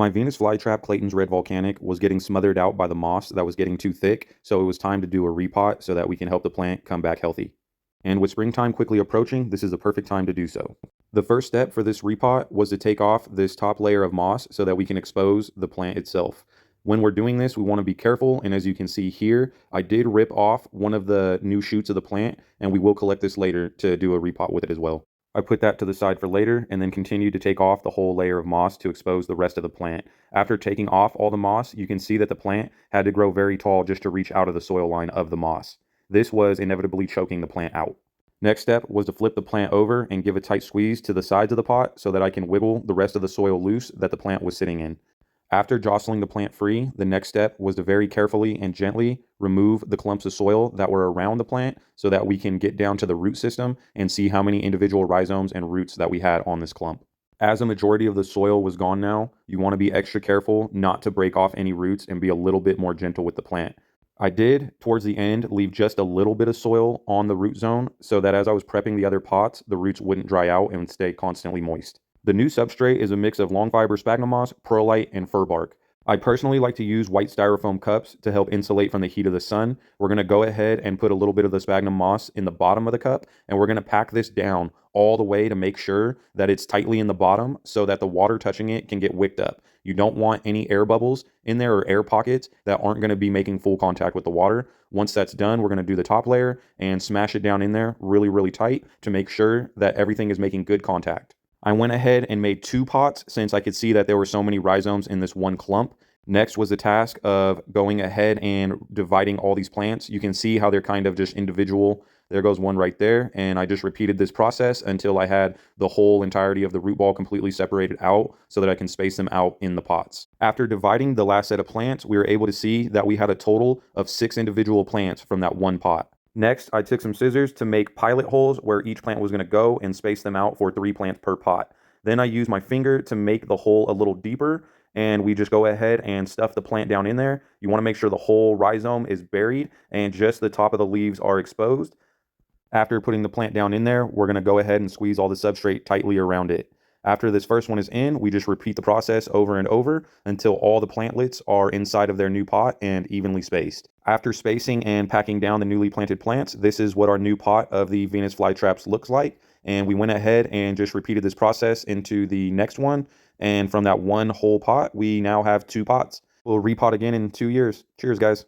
My Venus flytrap Clayton's red volcanic was getting smothered out by the moss that was getting too thick, so it was time to do a repot so that we can help the plant come back healthy. And with springtime quickly approaching, this is the perfect time to do so. The first step for this repot was to take off this top layer of moss so that we can expose the plant itself. When we're doing this, we want to be careful, and as you can see here, I did rip off one of the new shoots of the plant, and we will collect this later to do a repot with it as well. I put that to the side for later and then continued to take off the whole layer of moss to expose the rest of the plant. After taking off all the moss, you can see that the plant had to grow very tall just to reach out of the soil line of the moss. This was inevitably choking the plant out. Next step was to flip the plant over and give a tight squeeze to the sides of the pot so that I can wiggle the rest of the soil loose that the plant was sitting in. After jostling the plant free, the next step was to very carefully and gently remove the clumps of soil that were around the plant so that we can get down to the root system and see how many individual rhizomes and roots that we had on this clump. As a majority of the soil was gone now, you want to be extra careful not to break off any roots and be a little bit more gentle with the plant. I did, towards the end, leave just a little bit of soil on the root zone so that as I was prepping the other pots, the roots wouldn't dry out and stay constantly moist. The new substrate is a mix of long fiber sphagnum moss, perlite, and fir bark. I personally like to use white styrofoam cups to help insulate from the heat of the sun. We're going to go ahead and put a little bit of the sphagnum moss in the bottom of the cup, and we're going to pack this down all the way to make sure that it's tightly in the bottom so that the water touching it can get wicked up. You don't want any air bubbles in there or air pockets that aren't going to be making full contact with the water. Once that's done, we're going to do the top layer and smash it down in there really, really tight to make sure that everything is making good contact. I went ahead and made 2 pots since I could see that there were so many rhizomes in this one clump. Next was the task of going ahead and dividing all these plants. You can see how they're kind of just individual. There goes one right there. And I just repeated this process until I had the whole entirety of the root ball completely separated out so that I can space them out in the pots. After dividing the last set of plants, we were able to see that we had a total of 6 individual plants from that one pot. Next, I took some scissors to make pilot holes where each plant was going to go and space them out for 3 plants per pot. Then I used my finger to make the hole a little deeper, and we just go ahead and stuff the plant down in there. You want to make sure the whole rhizome is buried and just the top of the leaves are exposed. After putting the plant down in there, we're going to go ahead and squeeze all the substrate tightly around it. After this first one is in, we just repeat the process over and over until all the plantlets are inside of their new pot and evenly spaced. After spacing and packing down the newly planted plants, this is what our new pot of the Venus flytraps looks like. And we went ahead and just repeated this process into the next one. And from that one whole pot, we now have 2 pots. We'll repot again in 2 years. Cheers, guys.